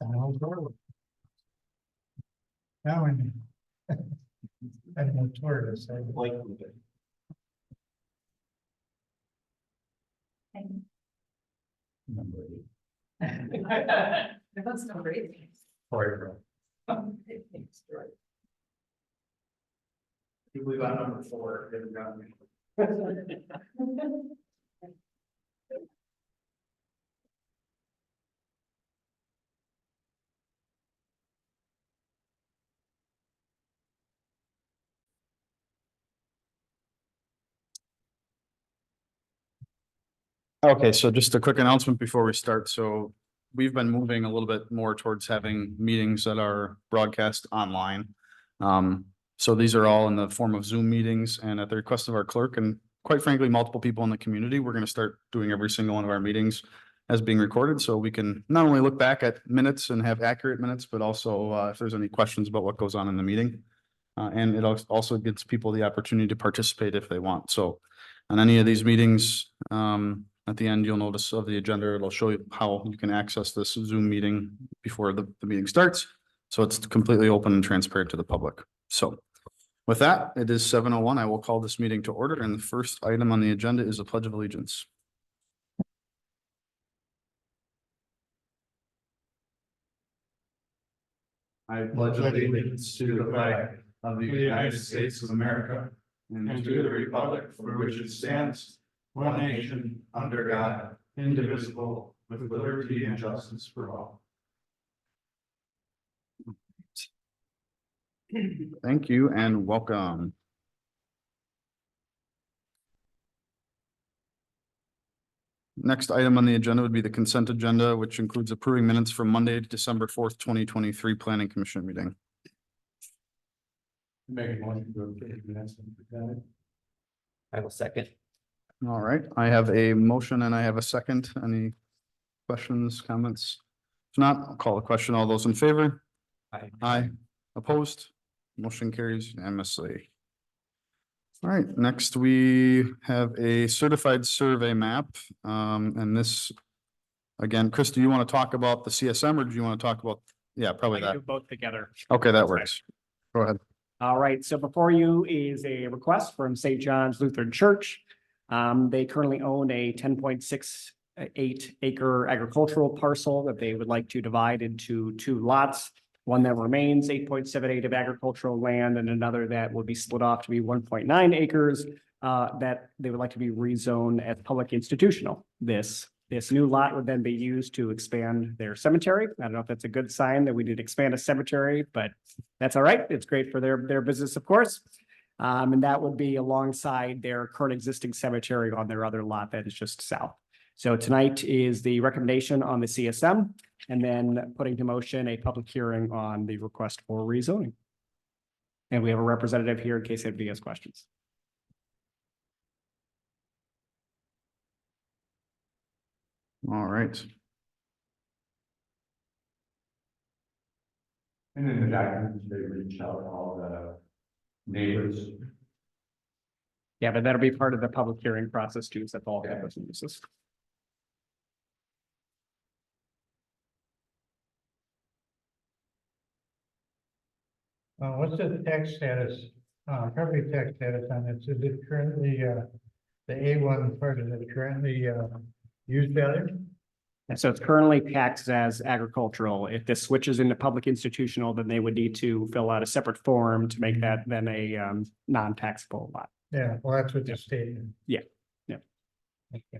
Sounds good. Now, I'm no tourist. I like it. Number 8. That's no great. Right. I think we got number 4. Haven't got me. Okay, so just a quick announcement before we start. So we've been moving a little bit more towards having meetings that are broadcast online. So these are all in the form of Zoom meetings, and at the request of our clerk and quite frankly, multiple people in the community, we're going to start doing every single one of our meetings as being recorded, so we can not only look back at minutes and have accurate minutes, but also if there's any questions about what goes on in the meeting. And it also gives people the opportunity to participate if they want. So on any of these meetings, at the end, you'll notice of the agenda, it'll show you how you can access this Zoom meeting before the meeting starts. So it's completely open and transparent to the public. So with that, it is 7:01. I will call this meeting to order, and the first item on the agenda is a pledge of allegiance. I pledge allegiance to the flag of the United States of America and to the republic for which it stands, one nation, under God, indivisible, with liberty and justice for all. Thank you and welcome. Next item on the agenda would be the consent agenda, which includes approving minutes from Monday, December 4th, 2023 Planning Commission meeting. Make a motion to approve the minutes. I will second. All right, I have a motion and I have a second. Any questions, comments? If not, I'll call the question. All those in favor? Aye. Aye. Opposed? Motion carries unanimously. All right, next we have a certified survey map. And this, again, Chris, do you want to talk about the CSM or do you want to talk about, yeah, probably I can that. do both together. Okay, that works. Go ahead. All right, so before you is a request from St. John's Lutheran Church. They currently own a 10.68 acre agricultural parcel that they would like to divide into 2 lots. One that remains 8.78 of agricultural land and another that will be split off to be 1.9 acres that they would like to be rezoned as public institutional. This new lot would then be used to expand their cemetery. I don't know if that's a good sign that we did expand a cemetery, but that's all right. It's great for their business, of course. And that would be alongside their current existing cemetery on their other lot that is just south. So tonight is the recommendation on the CSM and then putting to motion a public hearing on the request for rezoning. And we have a representative here in case anybody has questions. All right. And in the documents, they reach out to all the neighbors. Yeah, but that'll be part of the public hearing process too, so that's all campus uses. What's the tax status, property tax status on it? Is it currently, the A1 part, is it currently, used value? And so it's currently taxed as agricultural. If this switches into public institutional, then they would need to fill out a separate form to make that then a non-taxable lot. Yeah, well, that's what the state. Yeah, yeah. Okay.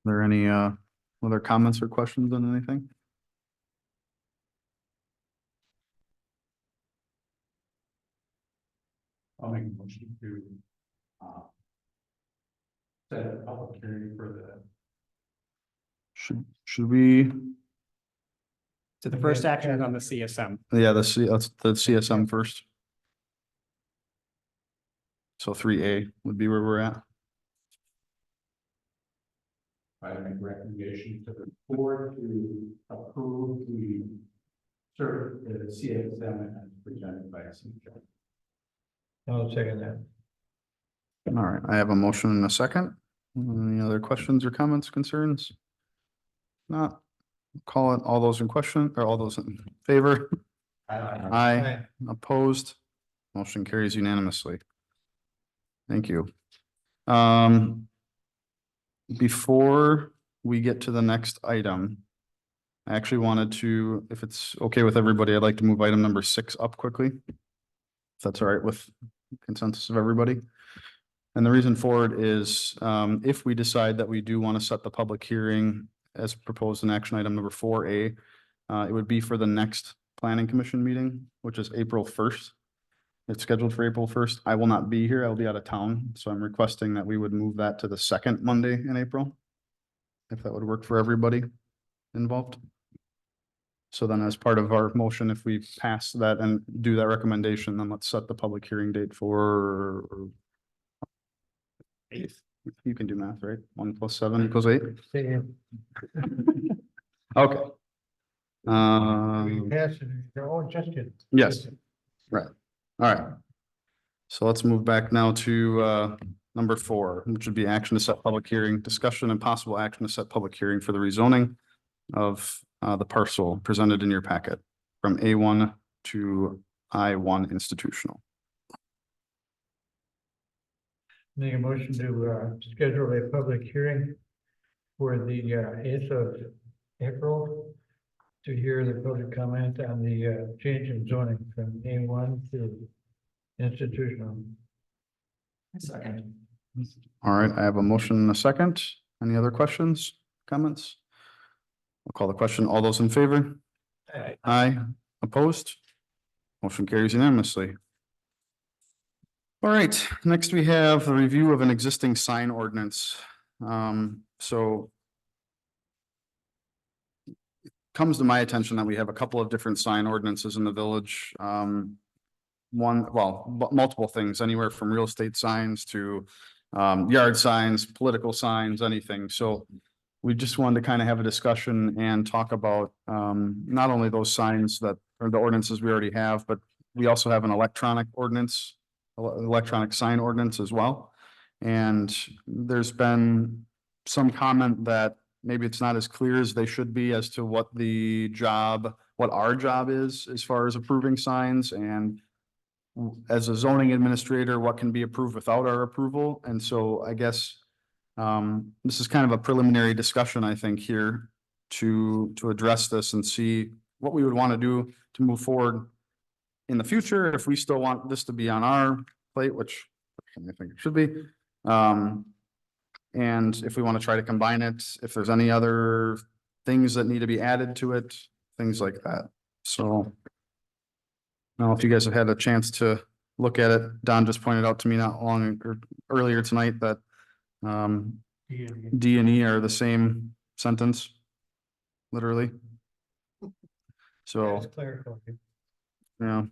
Are there any other comments or questions on anything? I'll make a motion to set a public hearing for the. Should we, So the first action is on the CSM. yeah, let's the CSM first. So 3A would be where we're at. I make a recommendation to the board to approve the CSM as presented by St. John. I'll second that. All right, I have a motion and a second. Any other questions or comments, concerns? Not, call it all those in question, or all those in favor? Aye, opposed, motion carries unanimously. Thank you. Before we get to the next item, I actually wanted to, if it's okay with everybody, I'd like to move item number 6 up quickly. If that's all right with consensus of everybody. And the reason for it is, if we decide that we do want to set the public hearing as proposed in action item number 4A, it would be for the next planning commission meeting, which is April 1st. It's scheduled for April 1st. I will not be here. I'll be out of town. So I'm requesting that we would move that to the second Monday in April. If that would work for everybody involved. So then as part of our motion, if we pass that and do that recommendation, then let's set the public hearing date for 8th. You can do math, right? 1 + 7 = 8. Same. Okay. We pass it, just kidding. Yes. Right. All right. So let's move back now to number 4, which would be action to set public hearing, discussion and possible action to set public hearing for the rezoning of the parcel presented in your packet from A1 to I1 institutional. Make a motion to schedule a public hearing for the 8th of April to hear the public comment on the change in zoning from A1 to institutional. Second. All right, I have a motion and a second. Any other questions, comments? I'll call the question. All those in favor? Aye. Opposed? Motion carries unanimously. All right, next we have the review of an existing sign ordinance. So it comes to my attention that we have a couple of different sign ordinances in the village. Multiple things, anywhere from real estate signs to yard signs, political signs, anything. So we just wanted to kind of have a discussion and talk about not only those signs that are the ordinances we already have, but we also have an electronic ordinance, electronic sign ordinance as well. And there's been some comment that maybe it's not as clear as they should be as to what our job is as far as approving signs, and as a zoning administrator, what can be approved without our approval. And so I guess this is kind of a preliminary discussion, I think, here to address this and see what we would want to do to move forward in the future, if we still want this to be on our plate, which I think it should be. And if we want to try to combine it, if there's any other things that need to be added to it, things like that. So I don't know if you guys have had a chance to look at it. Don just pointed out to me not long or earlier tonight that D and E are the same sentence, literally. So, That's clerical, yeah,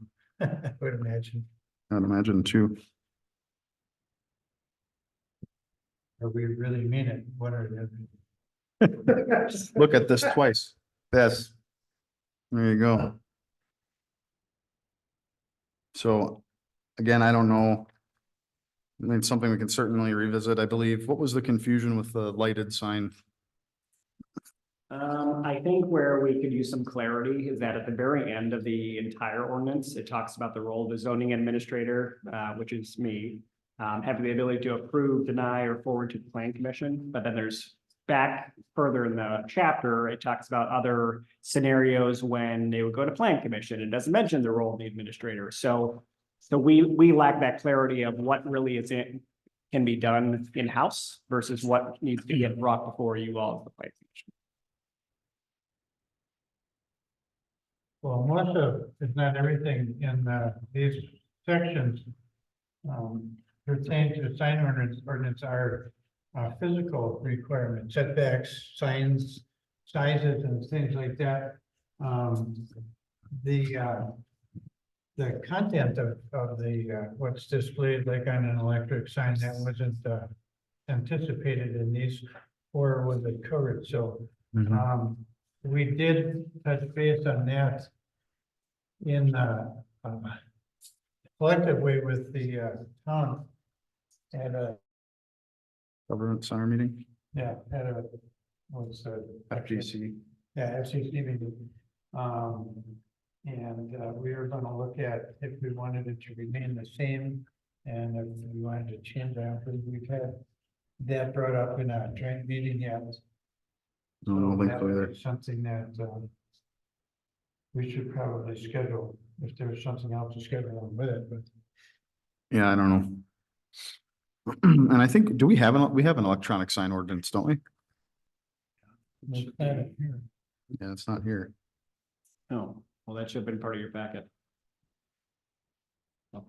I would imagine. I'd imagine too. Or we really mean it, what are the? Look at this twice. Yes. There you go. So, again, I don't know. I mean, it's something we can certainly revisit, I believe. What was the confusion with the lighted sign? I think where we could use some clarity is that at the very end of the entire ordinance, it talks about the role of the zoning administrator, which is me, having the ability to approve, deny, or forward to the planning commission. But then there's back further in the chapter, it talks about other scenarios when they would go to planning commission. It doesn't mention the role of the administrator. So we lack that clarity of what really can be done in-house versus what needs to get brought before you all as the planning commission. Well, most of, if not everything in these sections pertain to sign ordinance are physical requirements, setbacks, signs, sizes and things like that. The content of the what's displayed like on an electric sign, that wasn't anticipated in these, or was it covered? So we did touch base on that in collectively with the town At a, Government center meeting, yeah, at a, what's the? FGC. Yeah, FCC meeting. We were gonna look at if we wanted it to remain the same. And if we wanted to change that, but we've had that brought up in a joint meeting yet. No, I don't think That so would either. be something that, we should probably schedule, if there's something else to schedule on with it, but. Yeah, I don't know. And I think, do we have we have an electronic sign ordinance, don't we? It's kind of here. Yeah, it's not here. Oh, well, that should have been part of your packet. I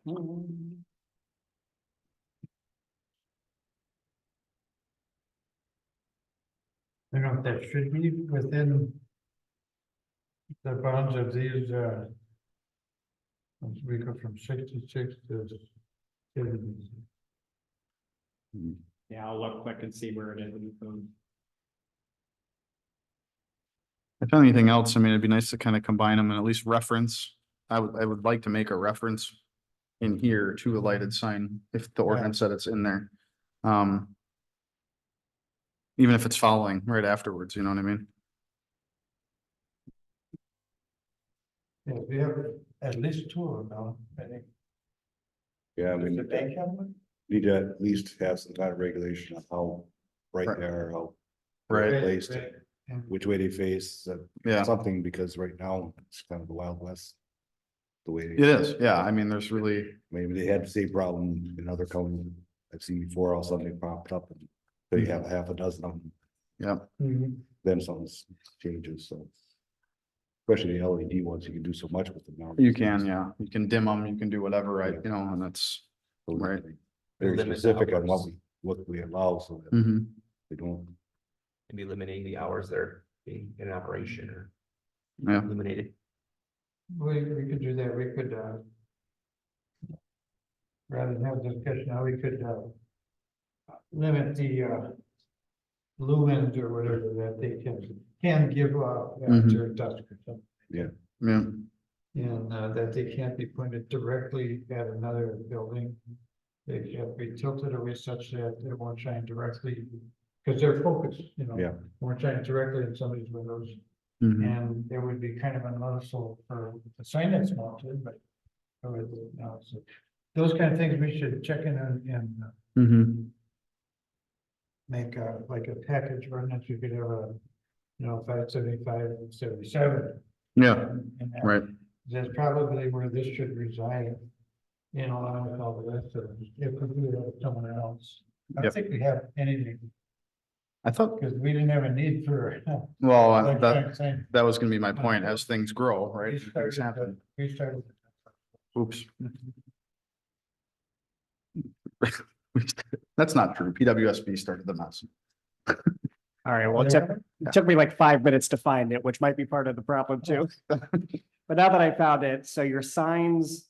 don't know if that should be within. The bounds of these, we go from 66 to 70. Yeah, I'll look quick and see where it is. If anything else, I mean, it'd be nice to kind of combine them and at least reference. I would like to make a reference in here to a lighted sign if the ordinance said it's in there. Even if it's following right afterwards, you know what I mean? Yeah, we have at least two of them now, I think. Yeah, I mean, Does the bank have one? need to at least have some kind of regulation on how bright Right. they are, how Right. placed, And which way they face, Yeah, something, because right now it's kind of the Wild West. The way. it is. Yeah, I mean, there's really, Maybe they had the same problem in other counties I've seen before, all of a sudden they popped up and they have half a dozen of them, yeah, then something changes, so. Especially the LED ones, you can do so much with them now. you can, yeah. You can dim them, you can do whatever, right? You know, and that's, So right. Very Limit specific on hours. what we allow, so that mhm. they don't. Maybe eliminating the hours they're being in operation or Yeah, eliminated. we could do that, we could, rather than have discussion now, we could, limit the, lumens or whatever that they can give off after dusk or something. yeah, And that they can't be pointed directly at another building. They can't be tilted away such that they won't shine directly, because they're focused, you know. Yeah. Won't shine directly in somebody's windows, mhm. and it would be kind of unnoticeable for the sign that's mounted, but. So those kind of things we should check in and Mhm. make like a package ordinance. You could have a, 575 and 77. Yeah, And that- right. That's probably where this should reside. Along with all the rest of it, if we do it with someone else. I don't Yep. think we have anything, I thought, because we didn't have a need for. well, like that, I'm saying, that was gonna be my point as things grow, right? we Things happen. started. Oops. That's not true. PWSB started the mess. All right, well, it took me like 5 minutes to find it, which might be part of the problem too. But now that I found it, so your signs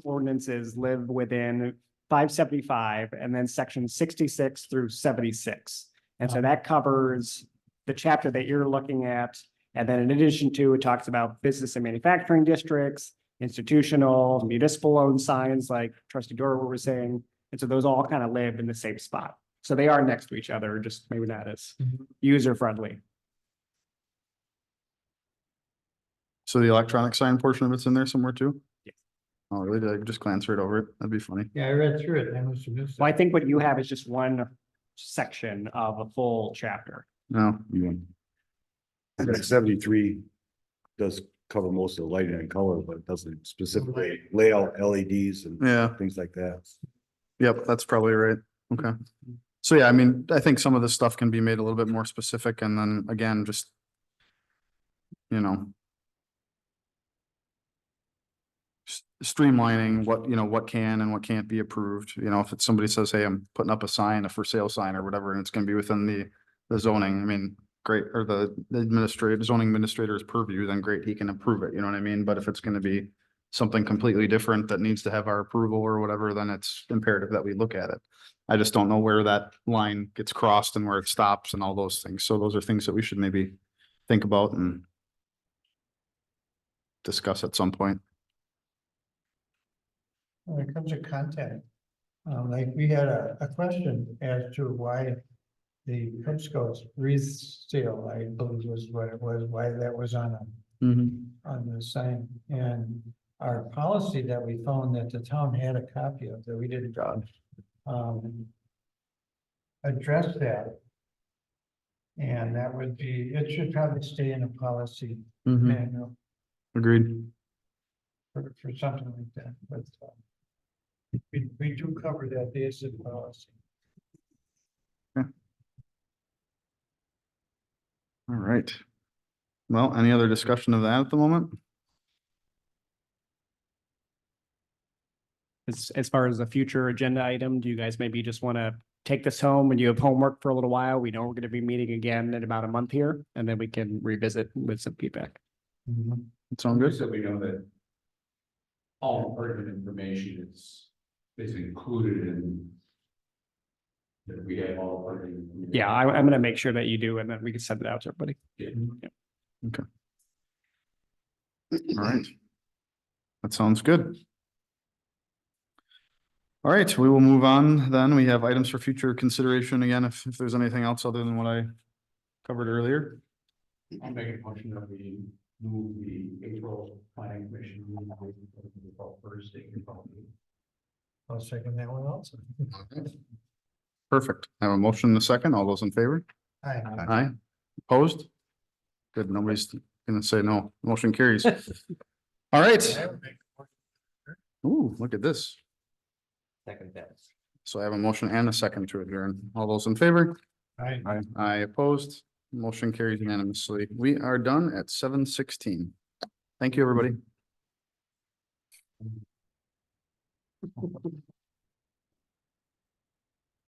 ordinances live within 575 and then section 66 through 76. And so that covers the chapter that you're looking at. And then in addition to, it talks about business and manufacturing districts, institutional, municipal owned signs like Trustee Dorwer was saying. And so those all kind of live in the same spot. So they are next to each other, just maybe not as user friendly. So the electronic sign portion of it's in there somewhere too? Yes. Oh, really? Did I just glance right over it? That'd be funny. Yeah, I read through it. I must have missed Well, I it. think what you have is just one section of a full chapter. No, And 73 does cover most of the lighting and color, but it doesn't specifically lay out LEDs and yeah, things like that. yep, that's probably right. Okay. So yeah, I mean, I think some of this stuff can be made a little bit more specific and then again, just, you know, streamlining what can and what can't be approved. If it's somebody says, hey, I'm putting up a sign, a for sale sign or whatever, and it's gonna be within the zoning, I mean, great, or the zoning administrator's purview, then great, he can approve it, you know what I mean? But if it's gonna be something completely different that needs to have our approval or whatever, then it's imperative that we look at it. I just don't know where that line gets crossed and where it stops and all those things. So those are things that we should maybe think about and discuss at some point. When it comes to content, Like we had a question as to why the Cub Scouts wreath seal, I believe was what it was, why that was on the sign. And our policy that we found that the town had a copy of that we didn't address that. And that would be, it should probably stay in a policy manual Agreed. for something like that, but we do cover that basic policy. All right. Well, any other discussion of that at the moment? As far as a future agenda item, do you guys maybe just want to take this home and you have homework for a little while? We know we're going to be meeting again in about a month here, and then we can revisit with some feedback. It sound good? So we know that all pertinent information is included in that we have all pertinent. Yeah, I'm going to make sure that you do, and then we can send it out to everybody. All right. That sounds good. All right, we will move on then. We have items for future consideration again, if there's anything else other than what I covered earlier. I'll make a motion that we move the April planning commission. First day. I'll second that one also. Perfect. I have a motion and a second. All those in favor? Aye. Aye. Opposed? Good. Nobody's gonna say no. Motion carries. All right. Ooh, look at this. Second that. So I have a motion and a second to adjourn. All those in favor? Aye. Aye opposed. Motion carries unanimously. We are done at 7:16. Thank you, everybody.